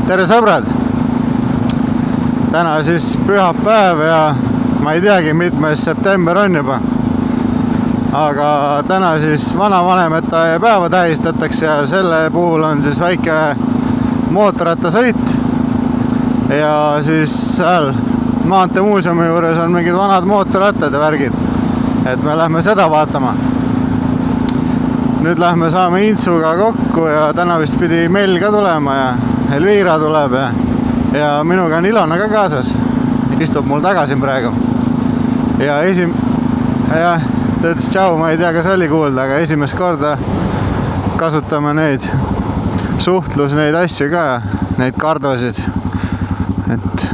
Tere sõbrad! Täna siis pühapäev ja ma ei teagi, mitmes september on juba. Aga täna siis vanavanemate päeva tähistatakse ja selle puhul on siis väike mootorrattasõit. Ja siis seal Maanteemuuseumi juures on mingid vanad mootorrattad ja värgid. Et me lähme seda vaatama. Nüüd lähme saame Intsuga kokku ja täna vist pidi Mel ka tulema ja Elvira tuleb ja minuga on Ilona ka kaasas. Istub mul taga siin praegu. Ja ta ütles tšau, ma ei tea, kas oli kuulda, aga esimest korda kasutame neid neid asju ka, neid kardosid. Et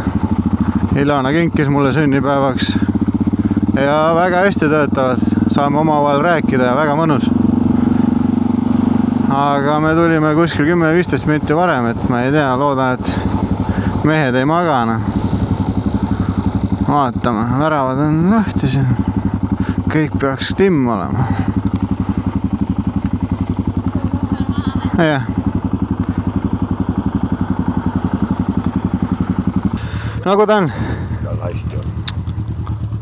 Ilona kinkis mulle sünnipäevaks ja väga hästi töötavad. Saame omavahel rääkida ja väga mõnus. Aga me tulime kuskil 10-15 minutit varem, et ma ei tea, loodan, et mehed ei magana. Vaatame, väravad on lahti siin. Kõik peaks timm olema. Jah. Nagu ta on? Väga hästi on.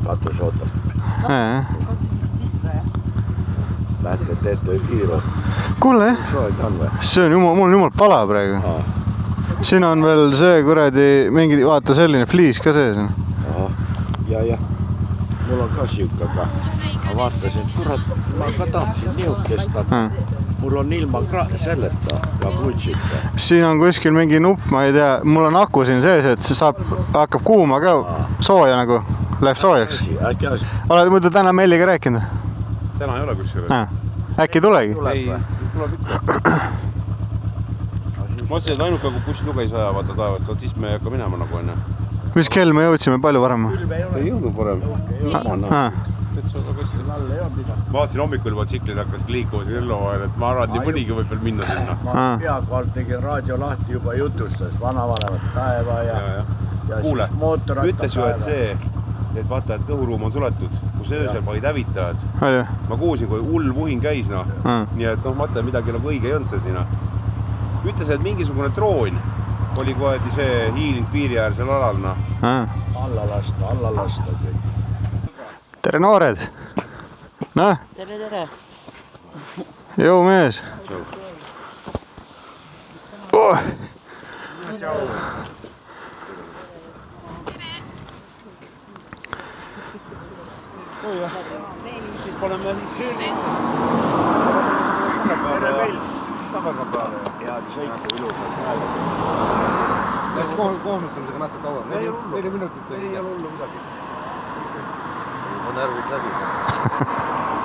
Katus ootab. Lähte teete kiiru. Kuule, see on mul on jumal pala praegu. Siin on veel see kuradi mingi, vaata selline fliis ka sees. Ja. Mul on ka siuka ka. Ma vaatasin, kurat, ma ka tahtsin niukesta. Mul on ilma selleta ja kutsita. Siin on kuskil mingi nupp, ma ei tea, mul on aku siin sees, et see hakkab kuuma ka sooja nagu, läheb soojaks. Oled muidu täna Melliga rääkinud? Täna ei ole kusjuures. Äkki tulegi? Ei, tuleb ikka. Ma ütlesin, et ainuka kui buss luga ei saa vaata taevast, siis me ei hakka minema nagu enne. Mis kell me jõudsime palju varem? Ei jõudnud varem. Ma vaatasin hommikul juba tsiklid hakkasid liikuma siin Ello vahel, et ma arvan, et nii mõnigi võib veel minna sinna. Ma peakohal tegin raadio lahti juba jutustas vanavanemat päeva ja kuule, siis mootorratta ütles ju, et see, et vaata, et õhuruum on suletud, kus öösel panid hävitajad. Ma kuulsin, kui hull vuhin käis, nii et mõtle, midagi nagu õige ei olnud see sinna. Ütles, et mingisugune droon oli koodi see hiilinud piiriäärsel alal. Alla lasta kõik. Tere noored! Noh? Tere! Jõu mees! Siis paneme siis Sabarga peale. Head sõitu ilusad päevad. Läks kohmitsamisega natuke kaua. 4 minutit. Ei ole hullu midagi. On närvid läbi.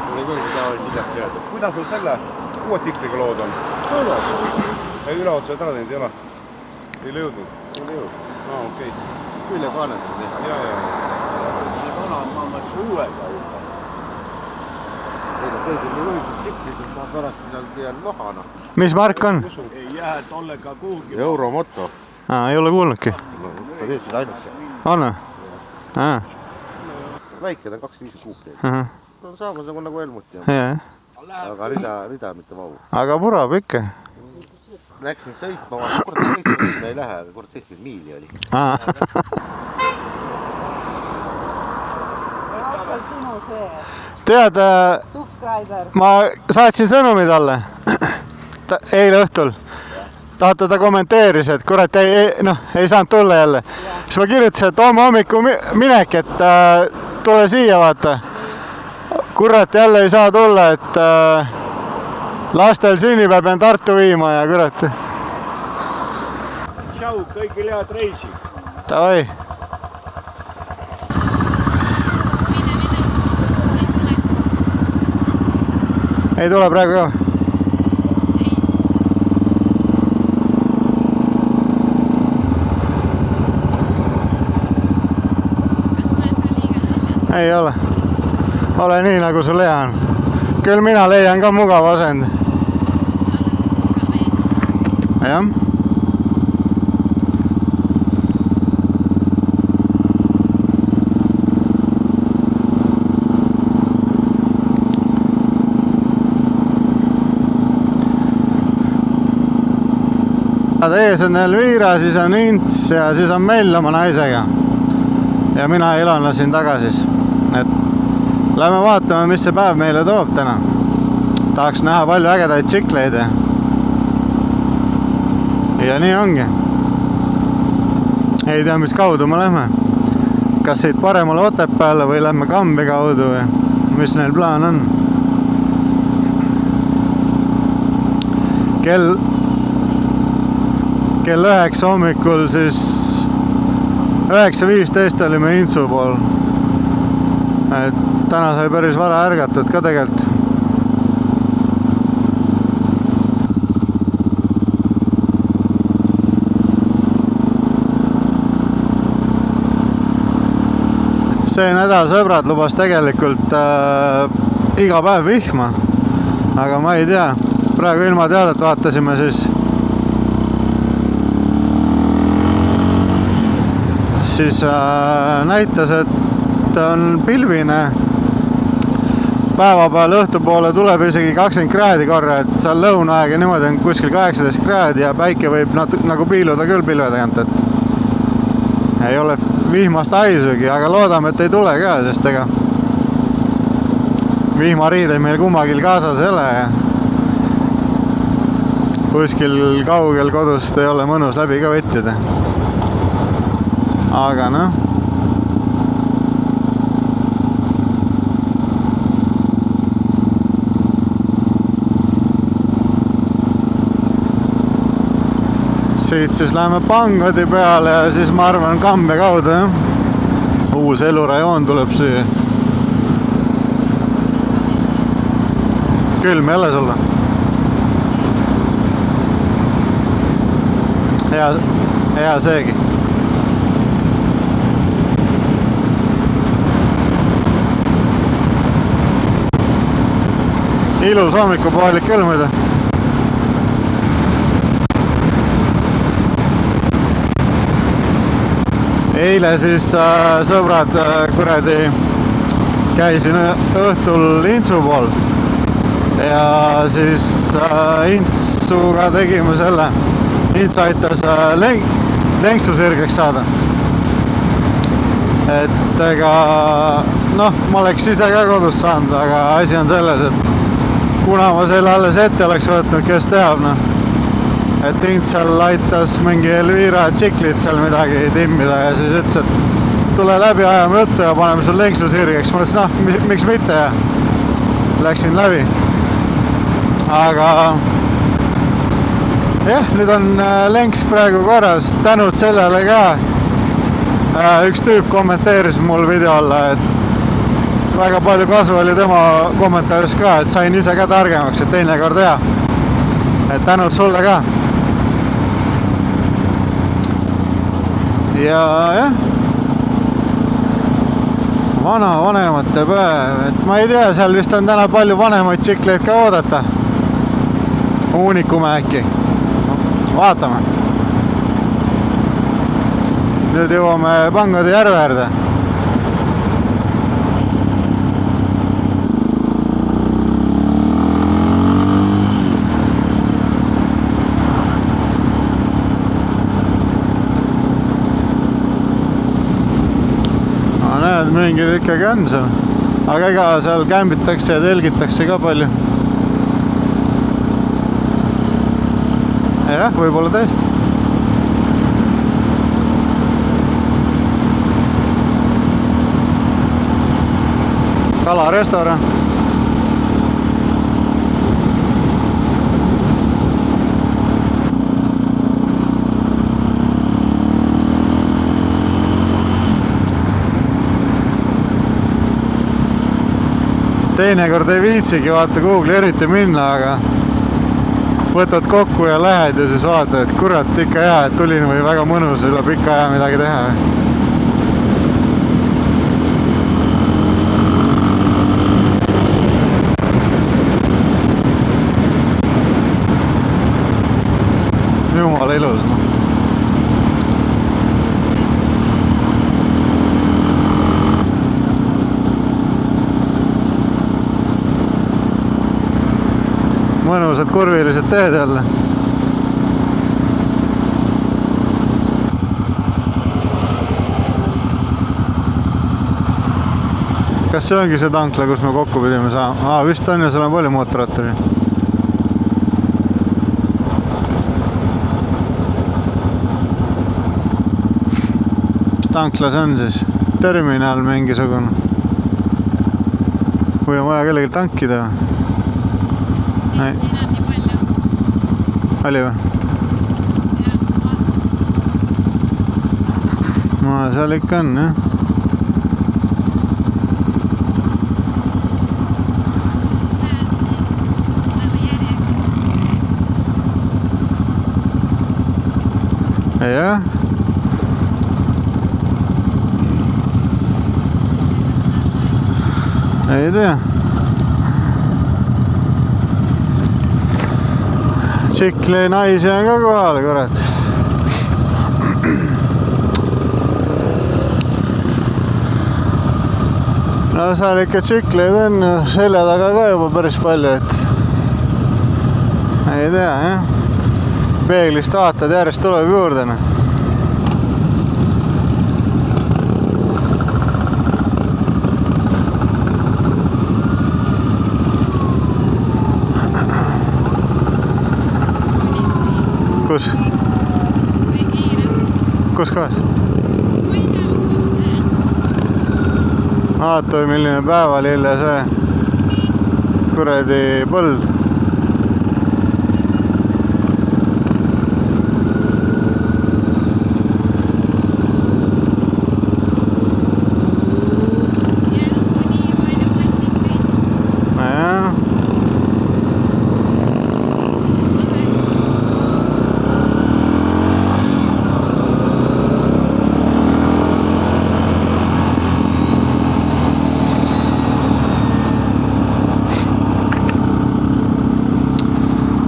Mul ei küll tavaliselt hiljaks jääda. Kuidas sul selle uue tsikliga lood on? Ei üleotsed ära teinud ei ole? Ei jõudnud? Ei jõudnud. Okei. Külje kaaneta teha. Ja. See vana on maamas uuega juba. Kõigil nii võinud tsiklis, et ma pärast jään mahana. Mis mark on? Ei jää tollega kuhugi. Euromotto. Ei ole kuulnudki. Riisid ainult. On? Väikene 25 kuupleid. Saamas nagu Helmut. Aga rida mitte vahu. Aga vurab ikka. Läksin sõitma, kurat 70 ei lähe, aga kurat 70 miili oli. Tead, ma saatsin sõnumi talle eile õhtul. Tahta ta kommenteeris, et kurat ei saanud tulla jälle. Siis ma kirjutasin, et homme hommiku minek, et tule siia vaata. Kurat jälle ei saa tulla, et lastel sünnipäev pean Tartu viima ja kurat. Tšau, kõigil head reisi. Davai. Ei tule praegu ka? Ei ole. Ole nii, nagu sul hea on. Küll mina leian ka mugav asend. Jah. vaata, ees on Elvira, siis on Ints ja siis on Mell oma naisega. Ja mina ja Ilona siin taga siis. Et lähme vaatame, mis see päev meile toob täna. Tahaks näha palju ägedaid tsikleid ja nii ongi. Ei tea, mis kaudu me lähme. Kas siit paremale Otepääle või lähme Kambi kaudu või mis neil plaan on? Kell 9 hommikul siis 9.15 olime Intsu pool. Et täna sai päris vara ärgatud ka tegelikult. See nädal sõbrad lubas tegelikult iga päev vihma, aga ma ei tea, praegu ilmateadet vaatasime siis näitas, et on pilvine. Päeva peal õhtupoole tuleb isegi 20 kraadi korra, et seal lõunaaeg ja niimoodi on kuskil 18 kraadi ja päike võib nagu piiluda küll pilve tagant, et ei ole vihmast haisugi, aga loodame, et ei tule ka, sest ega vihmariideid meil kummagil kaasas ei ole ja kuskil kaugel kodust ei ole mõnus läbi ka võttida. Aga noh. Siit siis läheme Pangodi peale ja siis ma arvan Kambe kaudu, jah. Uus elurajoon tuleb siia. Külm jälle sulle. Hea seegi. Ilus hommikupoolik küll muidu. Eile siis sõbrad kuradi käisin õhtul Intsu pool ja siis Intsuga tegime selle. Ints aitas lenksu sirgeks saada. Et ega noh, ma oleks ise ka kodus saanud, aga asi on selles, et kuna ma selle alles ette oleks võtnud, kes teab, noh. Et Ints seal aitas mingi Elvira tsiklit seal midagi timmida ja siis ütles, et tule läbi, ajame juttu ja paneme sul lenksu sirgeks. Ma ütlesin, noh, miks mitte ja läksin läbi. Aga jah, nüüd on lenks praegu korras, tänud sellele ka. Üks tüüp kommenteeris mul video alla, et väga palju kasu oli tema kommentaaris ka, et sain ise ka targemaks, et teinekord hea. Et tänud sulle ka. Ja jah, vanemate päev, et ma ei tea, seal vist on täna palju vanemaid tsikleid ka oodata. Uunikume äkki. Vaatame. Nüüd jõuame Pangodi järve äärde. Mingid ikkagi on seal, aga ega seal kämbitakse ja telgitakse ka palju. Jah, võib-olla tõesti. Kalarestoran. Teinekord ei viitsigi vaata Google'i eriti minna, aga võtad kokku ja lähed ja siis vaatad, et kurat ikka hea, et tulin või väga mõnus üle pika aja midagi teha. Jumala ilus. Mõnusad kurvilised teed jälle. kas see ongi see tankla, kus me kokku pidime saama? Vist on ja seal on palju mootorraturi. Mis tankla see on siis? Terminal mingisugune? Või on vaja kellegi tankida? Siin on nii palju. Oli või? Seal ikka on, jah. Jah. Ei tea. Tsikli naisi on ka kohal, kurat. No seal ikka tsikleid on selja taga ka juba päris palju, et ei tea, jah. Peeglist vaatad, järjest tuleb juurde. Kus? Kus kohas? Vaata, milline päevalille see kuradi põld.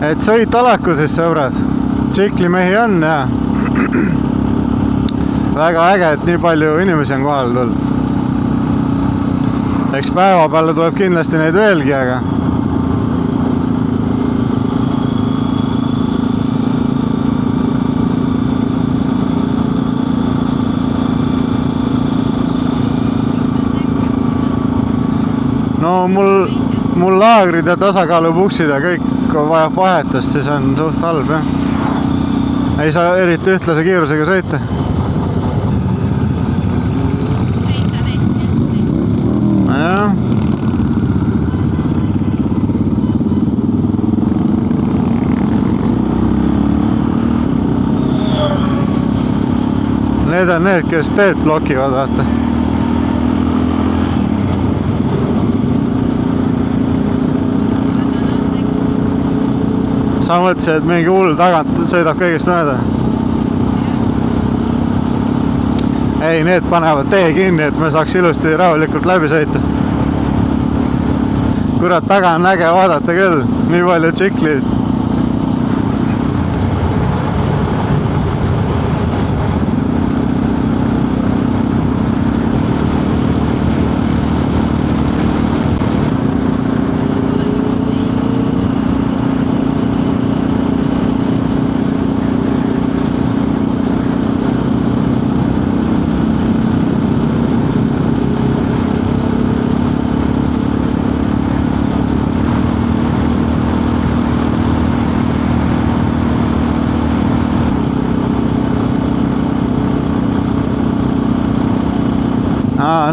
Et sõit alaku siis, sõbrad. Tsiklimehi on ja väga äge, et nii palju inimesi on kohal tulnud. Eks päeva peale tuleb kindlasti neid veelgi, aga no mul laagrid ja tasakaalupuksid ja kõik vajab vahetust, siis on suht halb, jah. Ei saa eriti ühtlase kiirusega sõita. Jah. Need on need, kes teed blokivad, vaata. Sa mõtlesid, et mingi hull tagant sõidab kõigest mööda? Ei, need panevad tee kinni, et me saaks ilusti rahulikult läbi sõita. Kurat, taga on äge vaadata küll, nii palju tsikleid.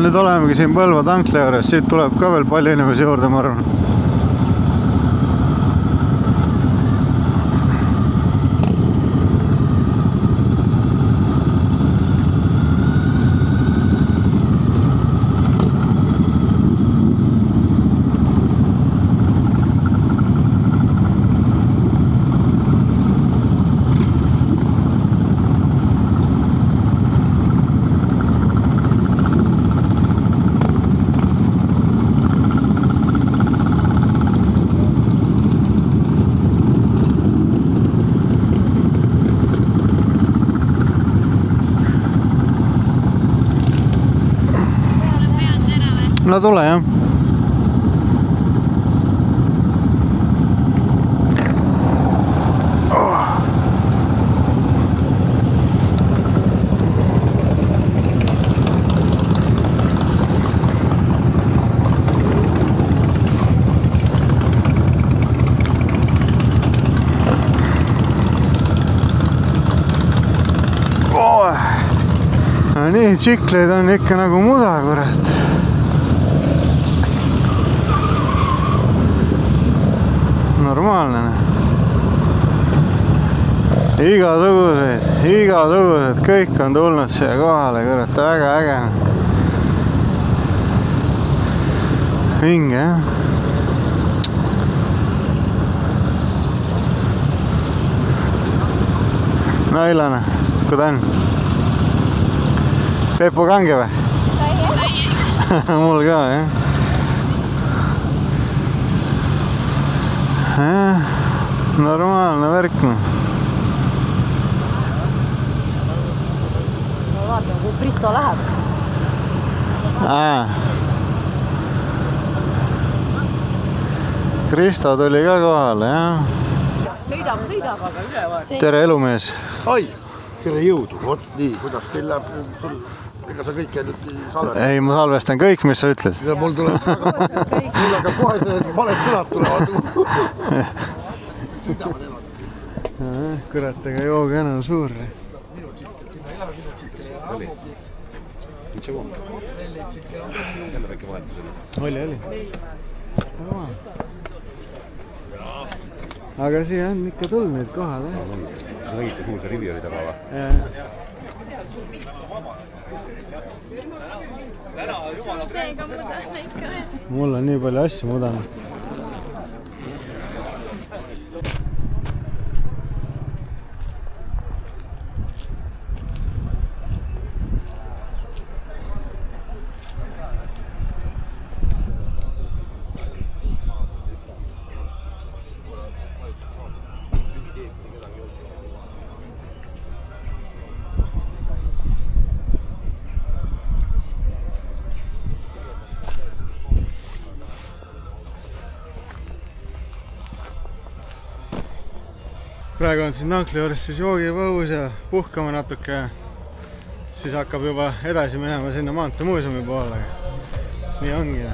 Nüüd olemegi siin Põlva tankla juures, siit tuleb ka veel palju inimesi juurde, ma arvan. No tule, jah. nii tsikleid on ikka nagu muda, kurat. Normaalne. Igasugused, kõik on tulnud siia kohale, kurat, väga äge. Vinge, jah. No Ilona, kuda on? Pepu kange või? Mul ka, jah. Normaalne värk. Ma vaatan, kui Pristo läheb. Kristo tuli ka kohale, jah. Sõidab, aga üleval. Tere, elumees. Ai, tere jõudu. Vot nii, kuidas teil läheb sul? Ega sa kõike nüüd salvestan? Ei, ma salvestan kõik, mis sa ütled. Ja mul tuleb mul aga kohe see valed sõnad tulevad. Kurat, ega joogene on suur. Oli. Aga siia on ikka tulnud neid kohale. Sa nägid, kuhu see rivi oli taga või? Seega muda ikka veel. Mul on nii palju asju mudanud. Praegu on siin Nankli juures siis joogipaus ja puhkama natuke. Siis hakkab juba edasi minema sinna Maanteemuuseumi poole. Nii ongi.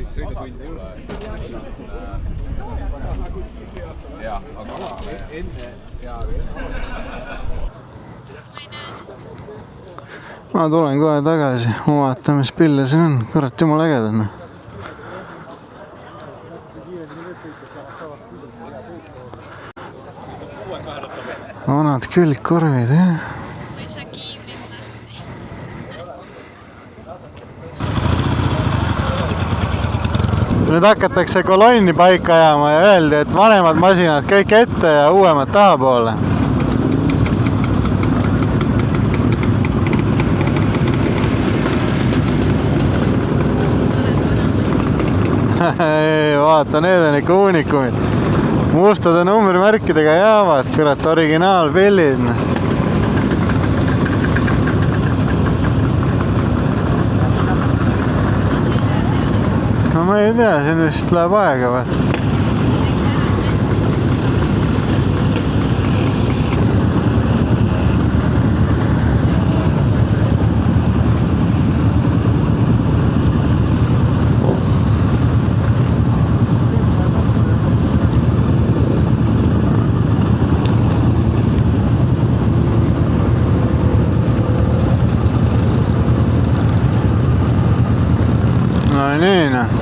Sõidutund ei ole. Jah, aga enne Ma tulen kohe tagasi, ma vaatan, mis pille siin on. Kurat, jumala ägedad. Vanad külgkorvid, jah. Nüüd hakatakse kolonni paika ajama ja öeldi, et vanemad masinad kõik ette ja uuemad tahapoole. Vaata, need on ikka uunikumid. Mustade numbrimärkidega jäävad, kurat, originaalpillid. No ma ei tea, siin vist läheb aega või? nii, noh.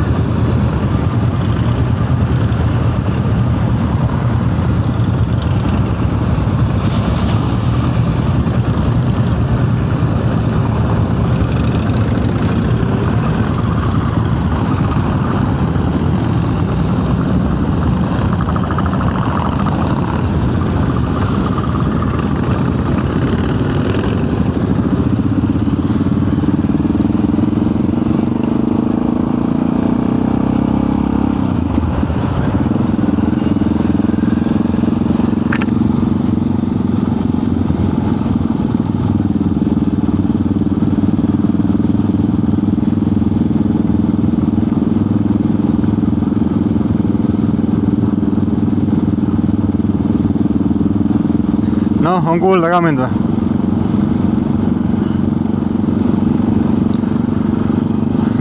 Noh, on kuulda ka mind või?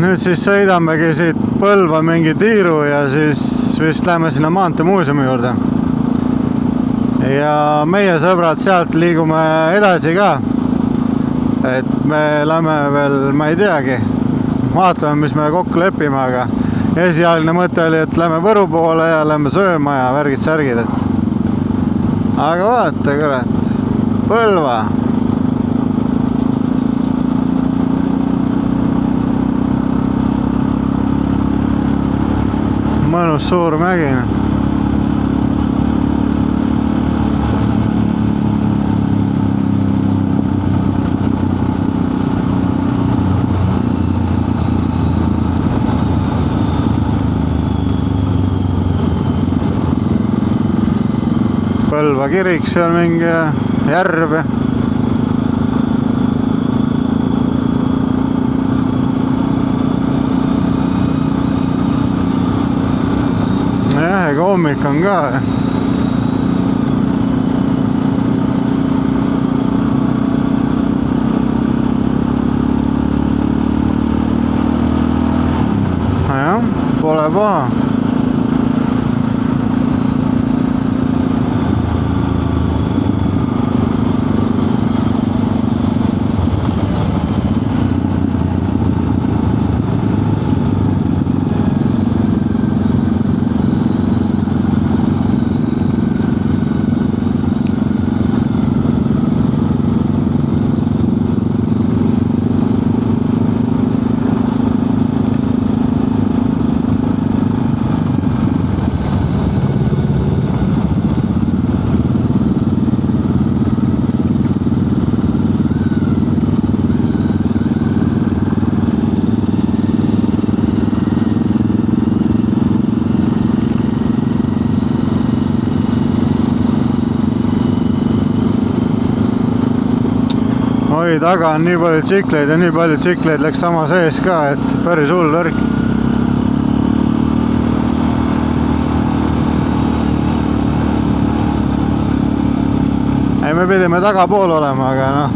Nüüd siis sõidamegi siit Põlva mingi tiiru ja siis vist lähme sinna Maanteemuuseumi juurde. Ja meie sõbrad sealt liigume edasi ka. Et me lähme veel, ma ei teagi, vaatame, mis me kokku lepime, aga esialgne mõte oli, et lähme Võru poole ja lähme sööma ja värgid-särgid, et aga vaata, kurat, Põlva. Mõnus suur mägi. Põlva kirik, seal mingi järv. Jah, ega hommik on ka. Jah, pole paha. Oi, taga on nii palju tsikleid ja nii palju tsikleid läks sama sees ka, et päris hull värk. Ei, me pidime tagapool olema, aga noh,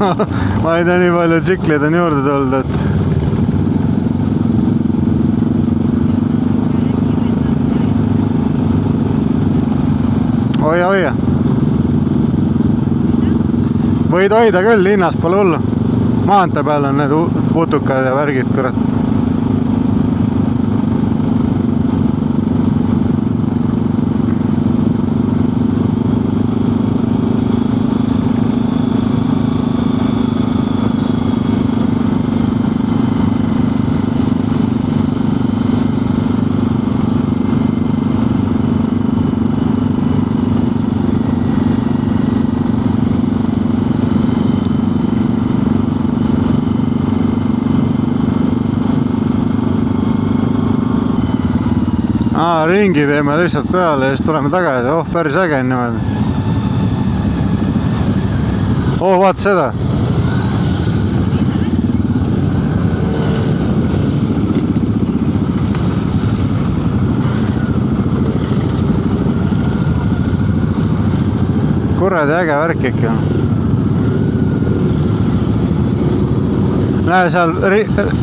ma ei tea, nii palju tsikleid on juurde tulnud, et hoia. Võid hoida küll, linnas pole hullu. Maantee peal on need putukad ja värgid, kurat. Ringi teeme lihtsalt peale ja siis tuleme tagasi. Oh, päris äge niimoodi. Oh, vaat seda. Kuradi äge värk ikka. Näe, seal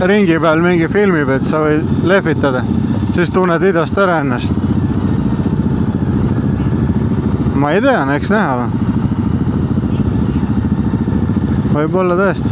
ringi peal mingi filmib, et sa võid lehvitada. Siis tunned videost ära ennast. Ma ei tea, eks näha. Võib olla tõesti.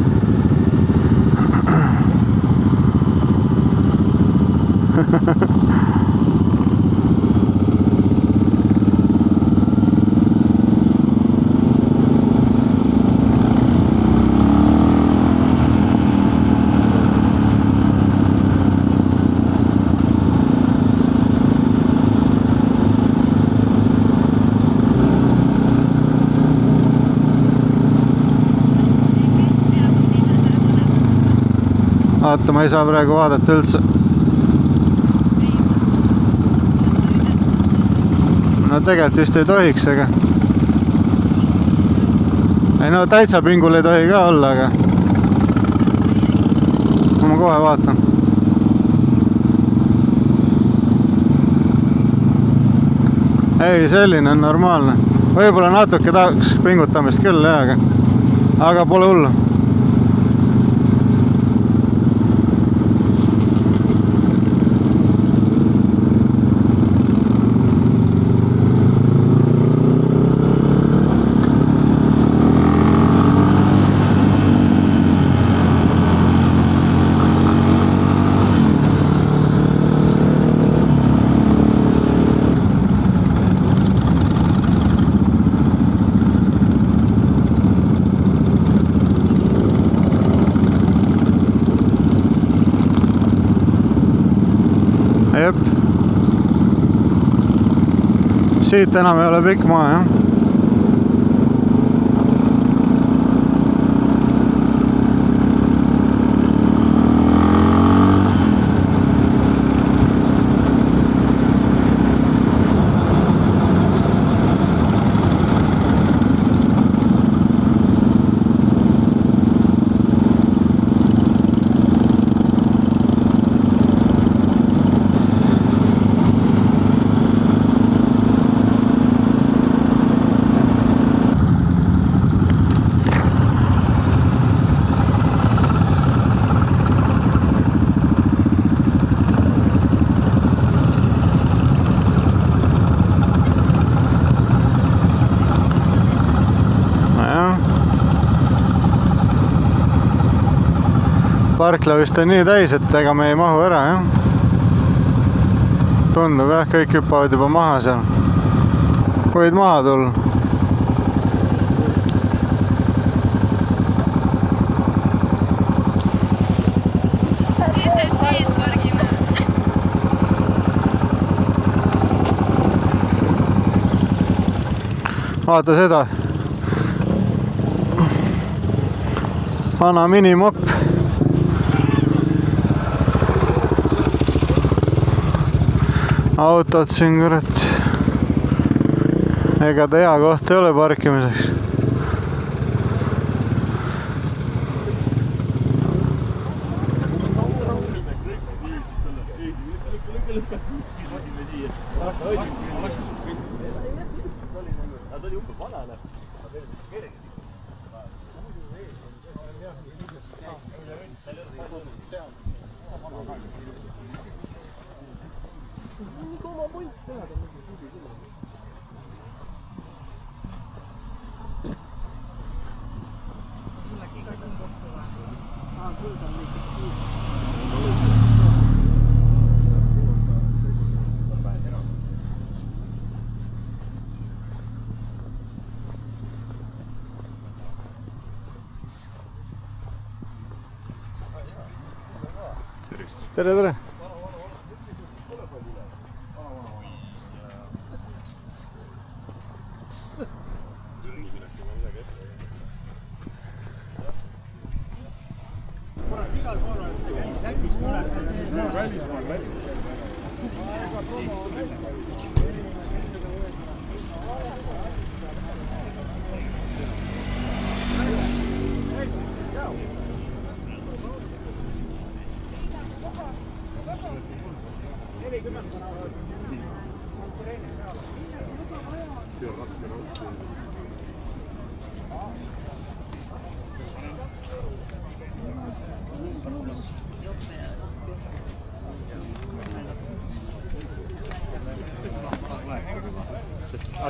Vaata, ma ei saa praegu vaadata üldse. No tegelikult vist ei tohiks, aga... Ei no täitsa pingul ei tohi ka olla, aga... Ma kohe vaatan. Ei, selline on normaalne. Võib-olla natuke tahaks pingutamist küll, jah, aga pole hullu. Jep. Siit enam ei ole pikk maa, jah. Parkla vist on nii täis, et ega me ei mahu ära, jah. Tundub, jah, kõik hüppavad juba maha seal. Võid maha tulla. Vaata seda. Vana minimopp. Autod siin, kurat. Ega ta hea koht ei ole parkimiseks. Tere, tere!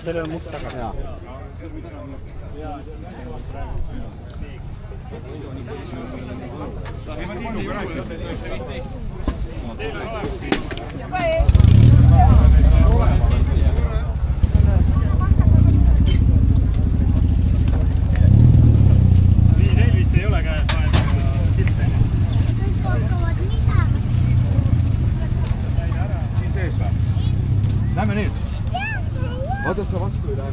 Sellel on mutt taga. Jaa. Lähme nüüd. Vaata, et sa vastu ei lähe.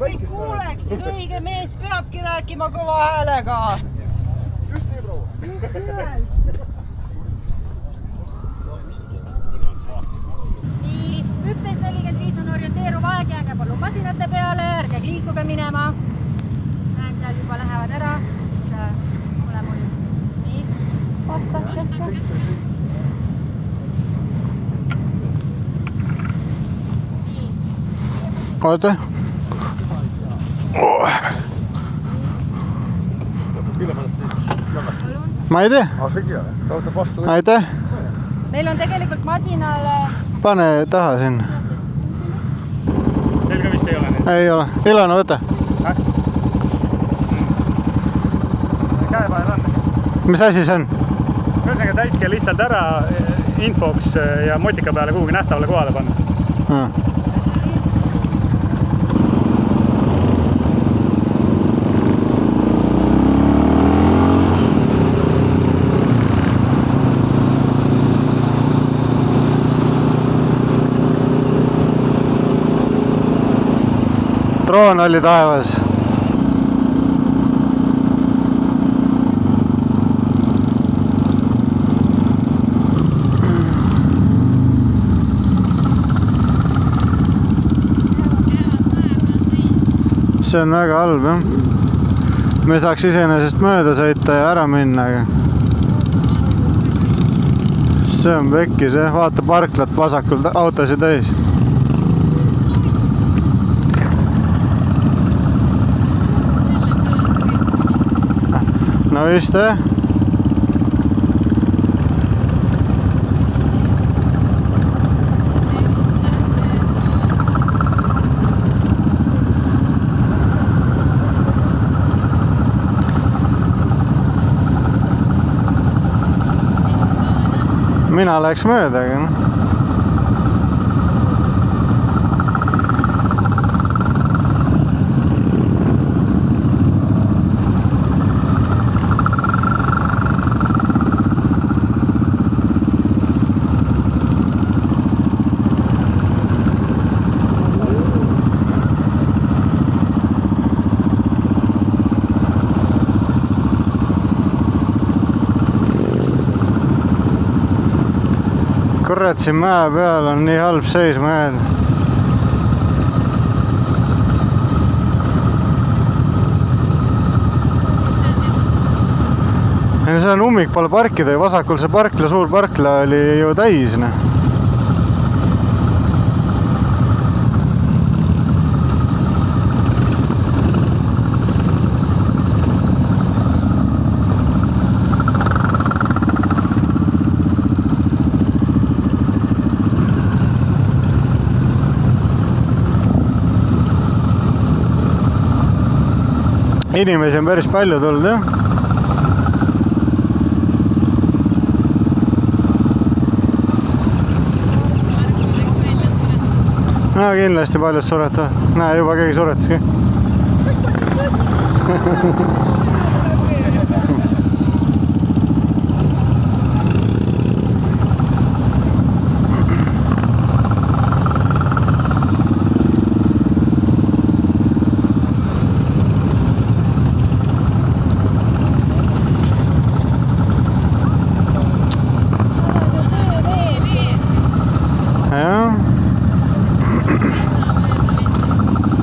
Kõik kuuleksid, õige mees peabki rääkima kõva häälega. Just nii, proua. Nii, 11.45 on orienteeruv aeg, jääge palun masinate peale, ärge liikuge minema. Näen, seal juba lähevad ära, siis ole mul. Nii, vasta, kesta. Oota. Ma ei tea. Aitäh. Meil on tegelikult masinale... Pane taha sinna. Teil ka vist ei ole neid? Ei ole. Ilona, võta. Käevael on. Mis asi see on? Ühesõnaga täitke lihtsalt ära infoks ja motika peale kuhugi nähtavale kohale panna. Droon oli taevas. See on väga halb, jah. Me saaks iseenesest mööda sõita ja ära minna, aga see on pekkis, jah. Vaata parklat vasakul autosid täis. No vist, jah. Mina läks mööda, aga noh. Kurat, siin mäe peal on nii halb seisma jääda. See on ummik, pole parkida ja vasakul see parkla, suur parkla oli ju täis. Inimesi on päris palju tulnud, jah. No kindlasti paljud suretavad. Näe, juba keegi suretaski.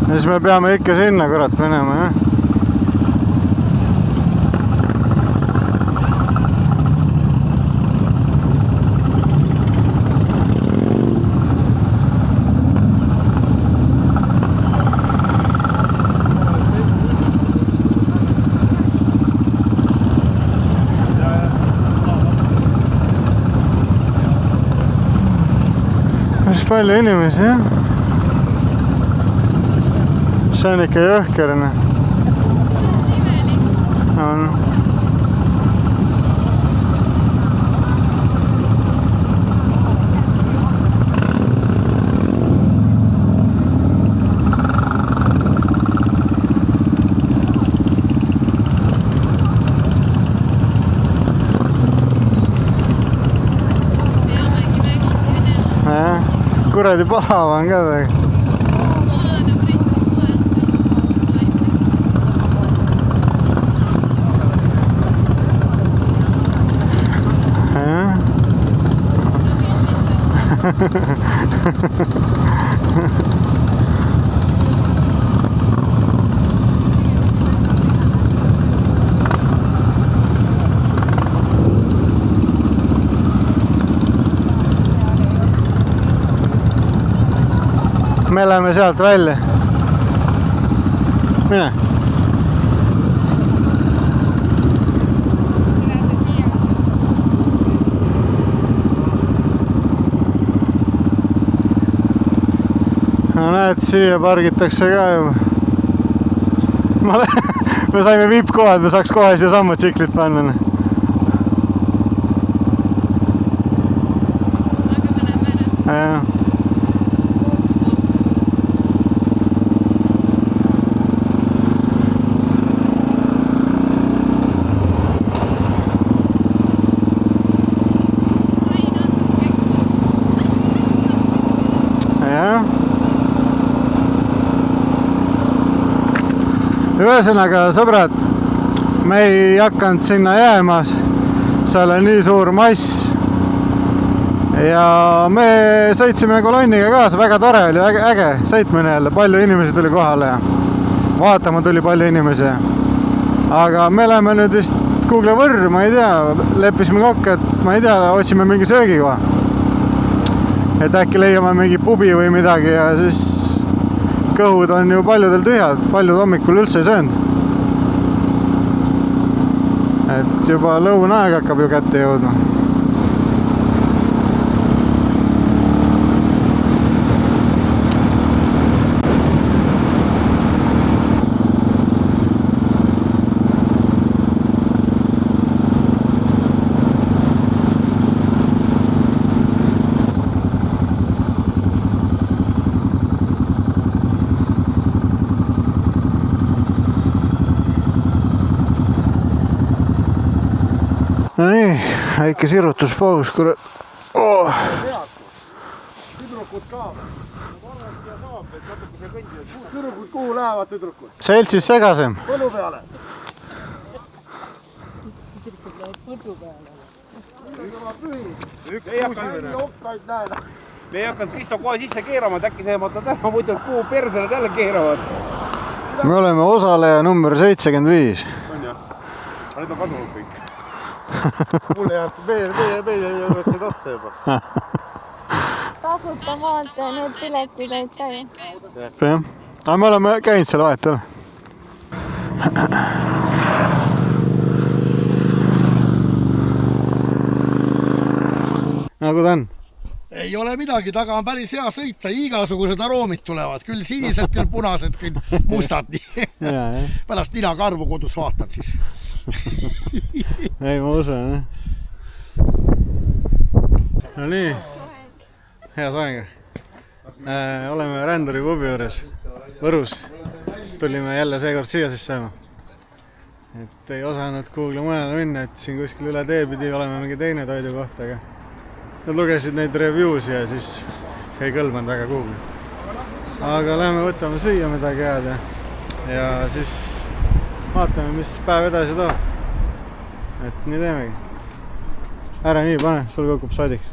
Ja siis me peame ikka sinna kurat minema, jah? Palju inimesi, jah? See on ikka jõhkerne. On. Kuradi palav on ka tegelikult. Me läheme sealt välja. Mine. No näed, siia pargitakse ka juba. Me saime viipkohad, me saaks kohe siia samma tsiklit panna. Aga me läheme ära. Ühesõnaga, sõbrad, me ei hakanud sinna jääma, seal on nii suur mass ja me sõitsime kolonniga kaasa, väga tore oli, äge sõitmine jälle, palju inimesi tuli kohale ja vaatama tuli palju inimesi. Aga me läheme nüüd vist Google Võrr, ma ei tea, leppisime kokku, et ma ei tea, otsime mingi söögikoha. Et äkki leiame mingi pubi või midagi ja siis kõhud on ju paljudel tühjad, paljud hommikul üldse ei söönud. Et juba lõunaaeg hakkab ju kätte jõudma. No nii, väike sirutuspaus, kurat. Oh. Tüdrukud ka. Tüdrukud kuhu lähevad tüdrukud? Seltsis segasem. Põllu peale. Tüdrukud lähevad põllu peale. Üks kuusimine. Me ei hakanud Kristo kohe sisse keerama, et äkki see mõtled ära, muidu kuhu persele jälle keeravad. Me oleme osaleja number 75. On jah? Aga need on kadunud kõik. Mulle jääb meil ei ole seda otsa juba. Tasuta maantee, need piletid ei käi. Jah, aga me oleme käinud seal vahetul. Nagu ta on? Ei ole midagi, taga on päris hea sõita, igasugused aroomid tulevad, küll sinised, küll punased, küll mustad. Pärast ninakarvu kodus vaatad siis. Ei, ma usun, jah. No nii, hea soenga. Oleme Ränduri pubi juures, Võrus. Tulime jälle seekord siia siis sööma. Et ei osanud kuhugi mujale minna, et siin kuskil üle tee pidi oleme mingi teine toidukoht, aga nad lugesid neid review'si ja siis ei kõlbanud väga kuhugi. Aga lähme võtame süüa midagi head ja siis vaatame, mis päev edasi toob. Et nii teemegi. Ära nii pane, sul kukub sadiks.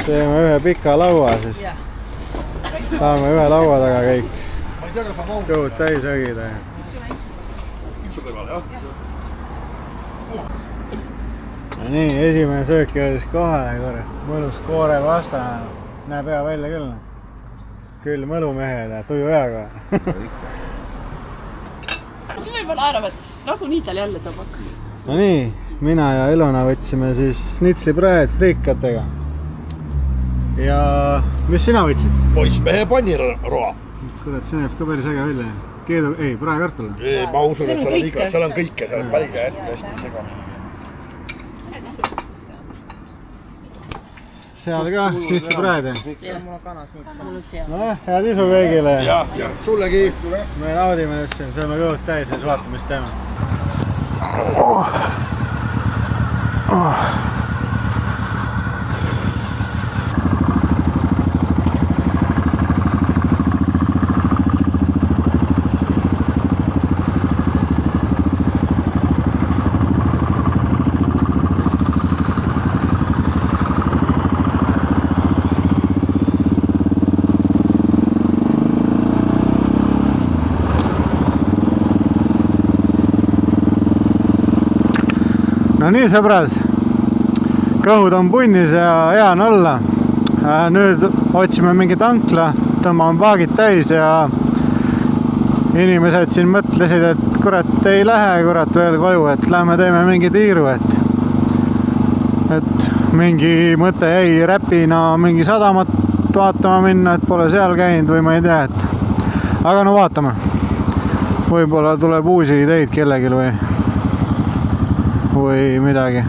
Teeme ühe pika laua siis. saame ühe laua taga kõik kõhud täis õgida. Ja nii, esimene söök jõudis kohe, mõnus koore vastane, näeb hea välja küll. Küll mõlumehed ja tuju hea kohe. See võib-olla arvab, et nagunii tal jälle saab hakkama. No nii, mina ja Ilona võtsime siis snitslipraed friikatega. Ja mis sina võtsid? Poissmehe panniroa. Kurat, see näeb ka päris äge välja. Praekartul. Ma usun, et seal on kõike, seal on päris hästi segane. Seal ka snitslipraed. Ja mul on kanasnits. Mul on seal. No, head isu kõigile. Ja, sullegi. Me naudime nüüd siin, saame kõhud täis ja siis vaatame, mis teeme. No nii, sõbrad, kõhud on punnis ja hea on olla. Nüüd otsime mingi tankla, tõmbame paagid täis ja inimesed siin mõtlesid, et kurat ei lähe veel koju, et lähme teeme mingi tiiru, et mingi mõte jäi Räpina mingi sadamat vaatama minna, et pole seal käinud või ma ei tea, et aga no vaatame. Võib-olla tuleb uusi ideid kellegil või midagi.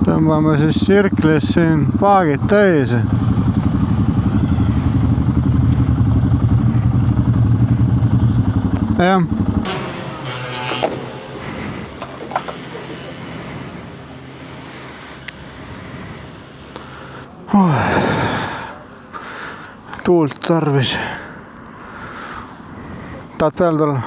Tõmbame siis sirklis siin paagid täis. Jah. Tuult tarvis. Tahad peale tulla?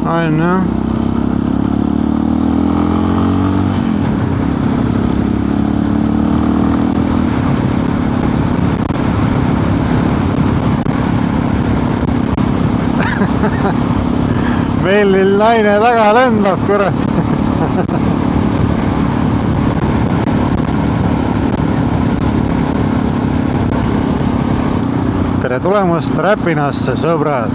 On jah. Vellil naine taga lendab, kurat. Tere tulemast Räpinasse, sõbrad.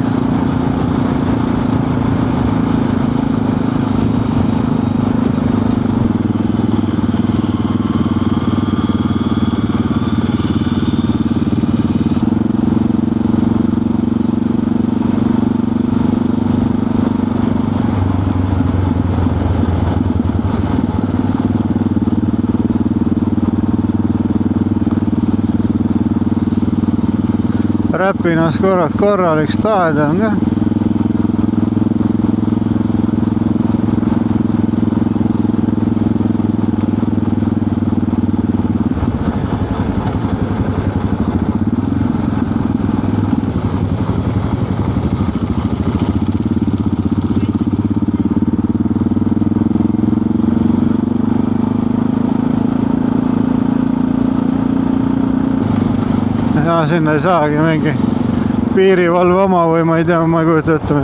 Räpinas korralik staadion ka. sinna ei saagi mingi piirivalve oma või ma ei tea, ma ei kujuta ette.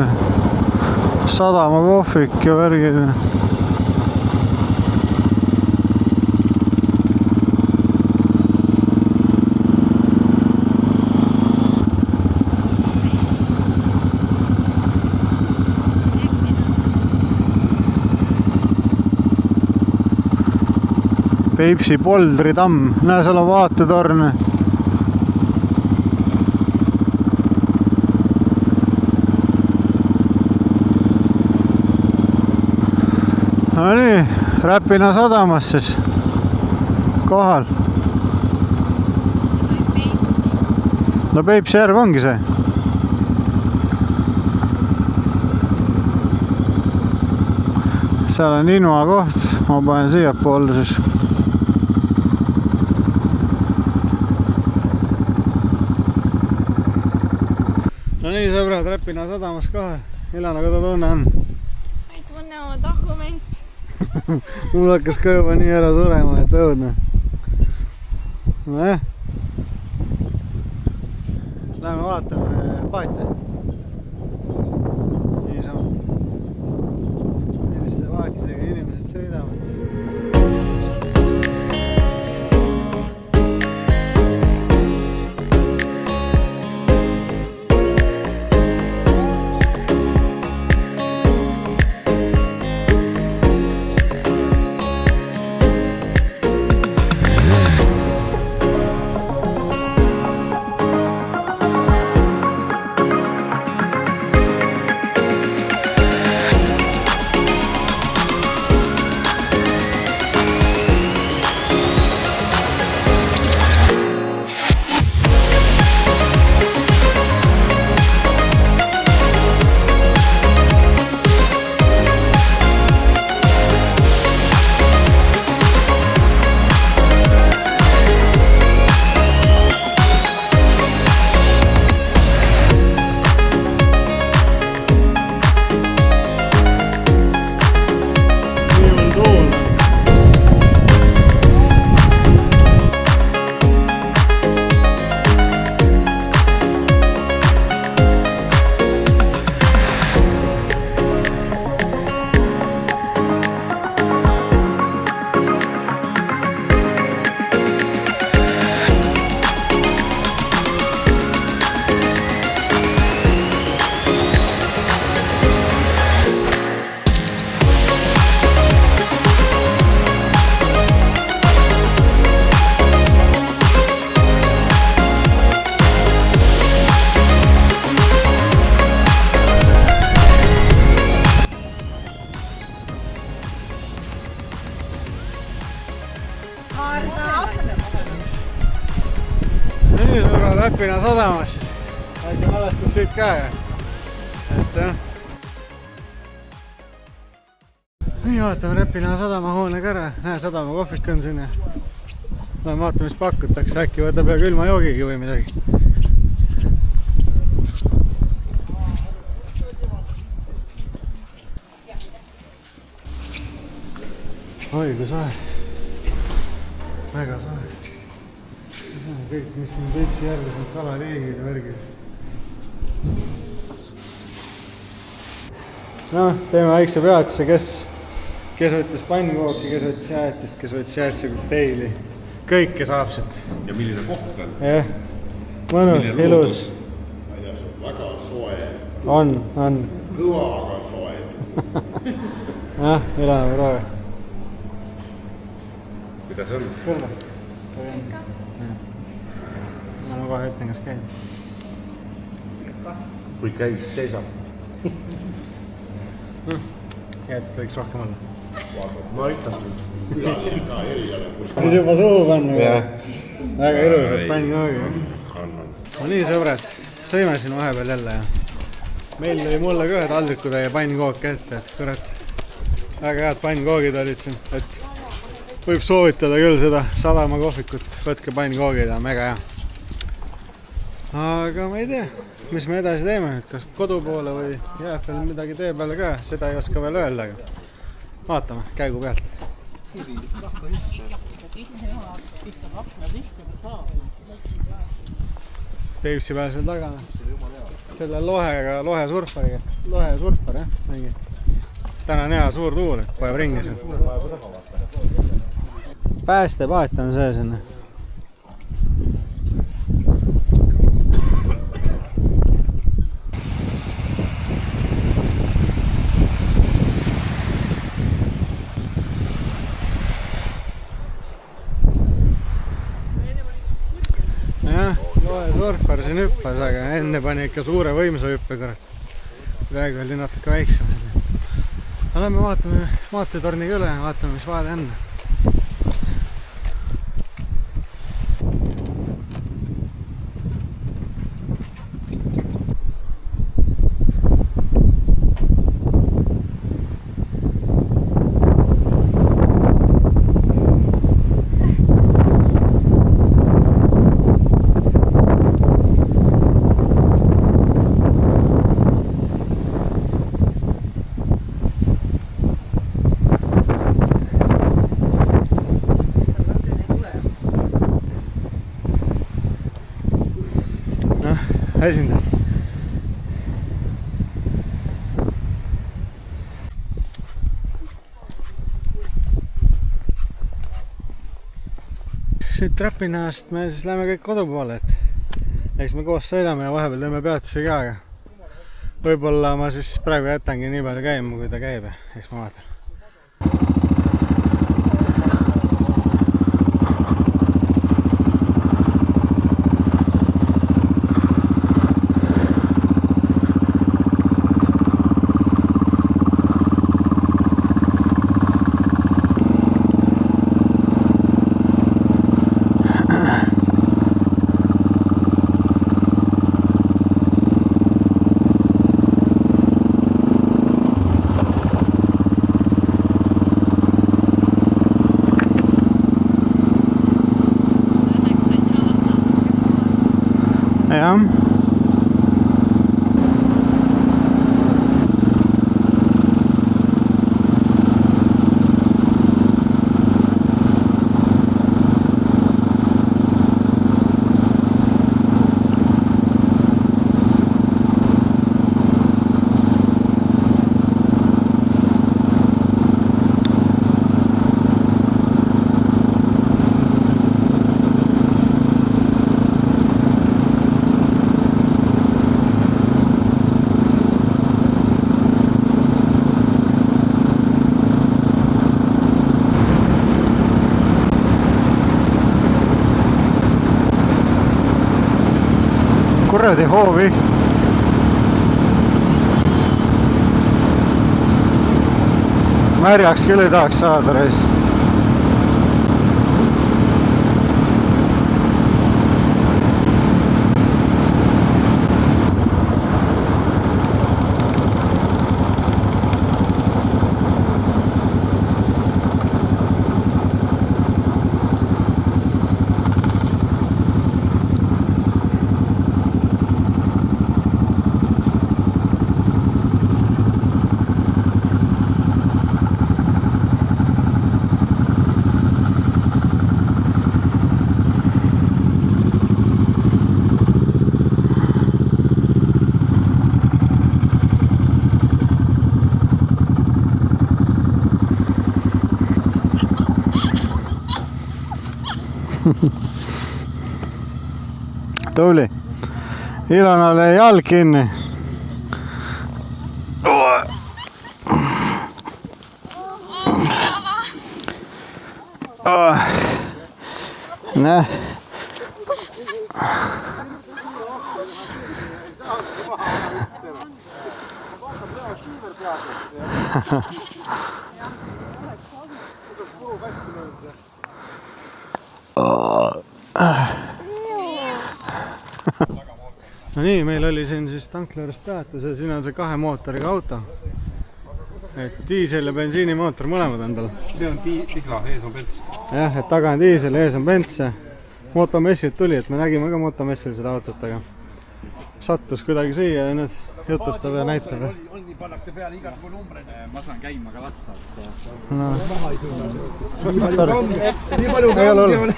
Sadama kohvik ja värgid. Peipsi Poldri tamm, näe, seal on vaatetorn. No nii, Räpina sadamas siis kohal. No Peipsi järv ongi see. Seal on Inua koht, ma panen siia poolde siis. No nii, sõbrad, Räpina sadamas kohal. Ilana, kui ta tunne on? Ma ei tunne oma dokumenti. Mul hakkas ka juba nii ära surema, et õudne. Nojah. Läheme vaatame paate. Niisama. Milliste paatidega inimesed sõidavad. Nii sõbra Räpina sadamas. Väike mälestus siit ka. Et jah. Nii vaatame Räpina sadama hoone ka ära. Näe, sadama kohvik on siin. Lähen vaatame, mis pakutakse. Äkki võtab ja külma joogigi või midagi. Oi, kui soe. Väga soe. Kõik, mis siin Peipsi järves on, kalaliigid ja värgid. No, teeme väikse peatuse, kes võttis pannkooki, kes võttis jäätist, kes võttis jäätise kokteili. Kõike saab siit. Ja milline koht on? Jah, mõnus, ilus. Ma ei tea, see on väga soe. On. Kõva, aga soe. Jah, Ilana proovi. Mida see on? Kõrva. Ma kohe ütlen, kas käib. Kui käib, seisab. Jäätist võiks rohkem olla. Ma aitan sind. Siis juba suhu panna. Väga ilusad pannkoogi. No nii, sõbrad, sõime siin vahepeal jälle. Meil oli mulle ka ühe taldrikutäie pannkooke ette, et kurat, väga head pannkoogid olid siin. Et võib soovitada küll seda sadama kohvikut, võtke pannkoogid, on mega hea. Aga ma ei tea, mis me edasi teeme, kas kodu poole või jääb veel midagi tee peale ka, seda ei oska veel öelda, aga vaatame käigu pealt. Peipsi peal seal taga. Selle lohe surfariga. Lohe surfar, jah. Mingi. Täna on hea suur tuul, et vajab ringi seal. Päästepaat on see sinna. Surfar siin hüppas, aga enne pani ikka suure võimsa hüppe, kurat. Praegu oli natuke väiksem. Lähme vaatame maanteetorniga üle, vaatame, mis vaade on. Esinda. Siit trapinahast me siis läheme kõik kodu poole, et eks me koos sõidame ja vahepeal teeme peatusi ka, aga võib-olla ma siis praegu jätangi nii palju käima, kui ta käib ja eks ma vaatan. Jah. Kuradi hoovi. Märjaks küll ei tahaks saada reis. Tubli. Ilonale jalg kinni. Näe. No nii, meil oli siin siis tankla juures peatus ja siin on see 2 mootoriga auto. Et diisel ja bensiinimootor mõlemad on tal. See on Tisla, ees on Bents. Jah, et taga on diisel, ees on Bents. Motomessil tuli, et me nägime ka motomessil seda autot, aga sattus kuidagi siia ja nüüd jutustab ja näitab. Pannakse peale igasugu numbreid. Ma saan käima ka lasta. No. Nii palju rongi on.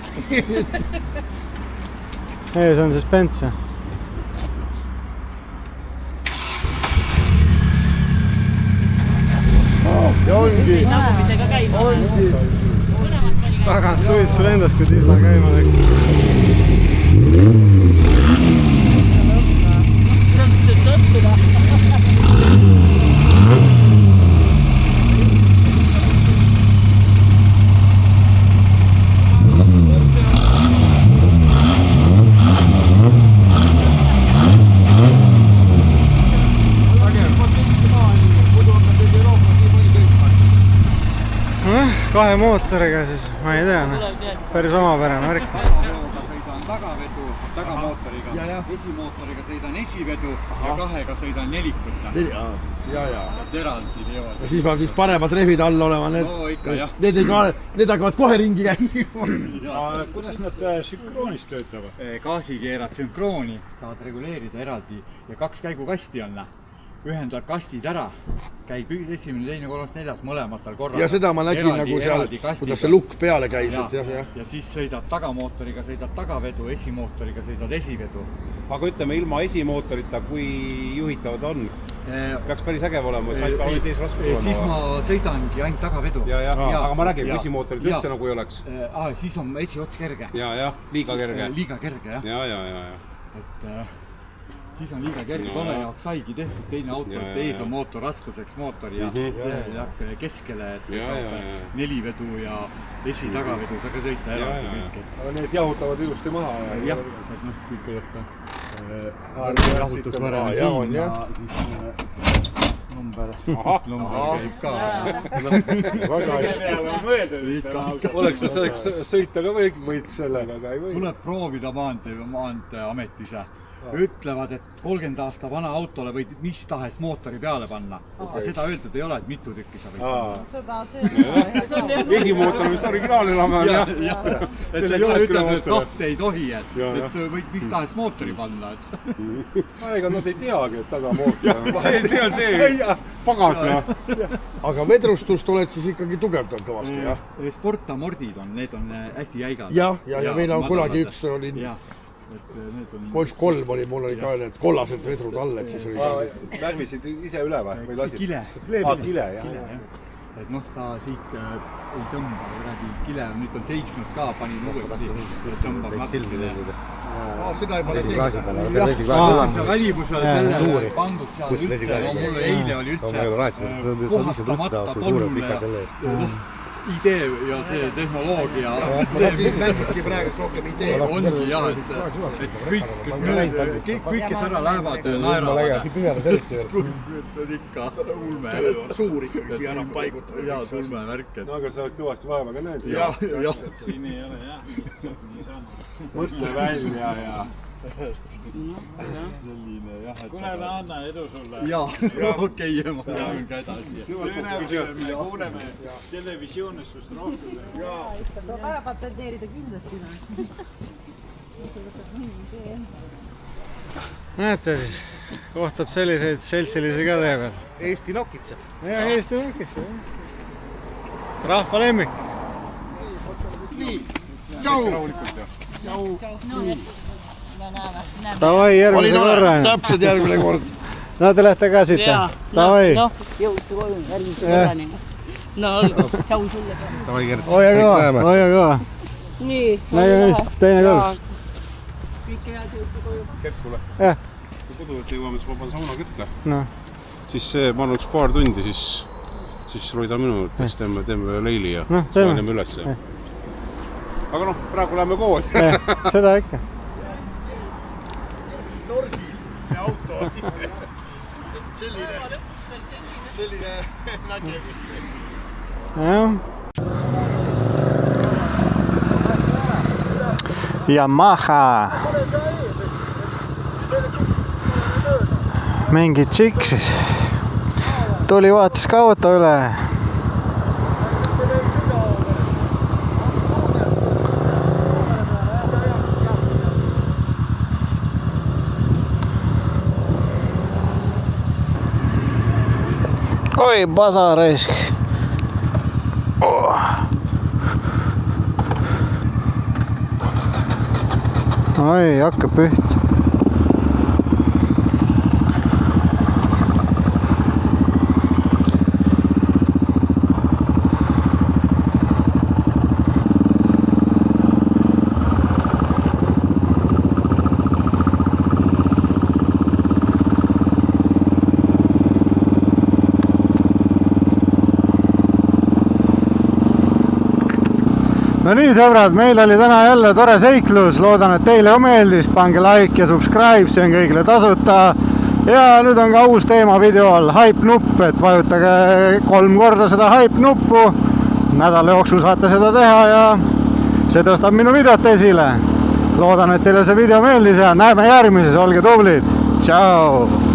Ees on siis Bents. ja ongi. Tagant suitsu lendas, kui tiisla käima läks. Kahe mootoriga siis, ma ei tea, päris omapärane värk. Sõidan tagavedu, tagamootoriga, esimootoriga sõidan esivedu ja kahega sõidan nelikut. Et eraldi teevad. Ja siis ma siis panemad rehvid all olema, need hakkavad kohe ringi käima. Kuidas nad sünkroonis töötavad? Gaasi keerad sünkrooni, saad reguleerida eraldi ja 2 käigukasti on. Ühendad kastid ära, käib esimene, teine, kolmas, neljas, mõlematal korral. Ja seda ma nägin nagu seal, kuidas see lukk peale käis. Ja siis sõidad tagamootoriga, sõidad tagavedu, esimootoriga sõidad esivedu. Aga ütleme, ilma esimootorita, kui juhitavad on, peaks päris ägev olema, siis ma sõidangi ainult tagavedu. Aga ma räägin, kui esimootorit üldse nagu ei oleks. Siis on esiots kerge. Liiga kerge. Liiga kerge, jah. Siis on liiga kerge, tolle jaoks saigi tehtud teine auto, et ees on mootor raskuseks mootor ja see jääb keskele, et saab 4 vedu ja esi-tagavedu saab ka sõita ära. Aga need jahutavad ilusti maha. Jah, et siit kõigepealt jahutusvõrem siin ja siis number käib ka. Väga hästi. Oleks sõita ka võid sellega, aga ei või. Tuleb proovida Maanteeametis. Ütlevad, et 30 aasta vana autole võid mis tahes mootori peale panna. Ja seda öeldud ei ole, et mitu tükki sa võid panna. Esimootor on vist originaal elama. Et ei ole ütelnud, et 2 ei tohi, et võid mis tahes mootori panna. Ega nad ei teagi, et tagamootor. See on see pagas. Aga vedrustust oled siis ikkagi tugevdanud kõvasti, jah? Sportamordid on, need on hästi jäigad. Ja meil on kunagi üks oli... Golf 3 oli, mul oli ka need kollased vedrud all, et siis oli... Lähmisid ise üle või lasid? Kile. Kile, jah. Et ta siit ei tõmba, kile nüüd on seisnud ka, pani uuesti, tõmbab natukene. Seda ei pane teegi. See välibus oli selle pandud seal üldse, mul eile oli üldse puhastamata tolmule idee ja see tehnoloogia. See nägibki praegu rohkem idee. Ongi jah, et kõik, kes ära lähevad, naeravad. Kujutad ikka ulme. Suur ikkagi siia ära paigutada. Jaa, ulme värk. No aga sa oled kõvasti vaeva ka näinud. Jah. Siin ei ole jah. Mõtle välja ja... Kuule, anna edu sulle. Jaa, okei, ma lähen ka edasi. Me kuuleme televisioonis sust rohkem. Tuleb ära patenteerida kindlasti. Näete siis, kohtab selliseid seltsilisi ka tee peal. Eesti nokitseb. Ja, Eesti nokitseb. Rahva lemmik. Nii, tšau! Tšau! Tavai, järgmise korra. Täpselt järgmine kord. No te lähete ka siit. Tavai. Noh, jõudu koju järgmise korrani. No, tšau sulle. Tavai, Gert. Hoia kõva. Nii. Nägeme teine kord. Kõike head jõudu koju. Gert, kuule. Kui koduvõtte jõuame, siis ma panen sauna kütta. Siis ma annan üks paar tundi, siis roida minu juurde, siis teeme leili ja saaneme üles. Aga praegu läheme koos. Seda ikka. See auto oli selline nägemine. Jah. Yamaha. Mingi tšikk siis. Tuli vaatas ka auto üle. Oi, basaraisk. Oi, hakkab püht. no nii, sõbrad, meil oli täna jälle tore seiklus, loodan, et teile ka meeldis, pange like ja subscribe, see on kõigile tasuta. Ja nüüd on ka uus teema video all, hype nupp, et vajutage 3 korda seda hype nuppu. Nädala jooksul saate seda teha ja see tõstab minu videot esile. Loodan, et teile see video meeldis ja näeme järgmises, olge tublid. Tšau!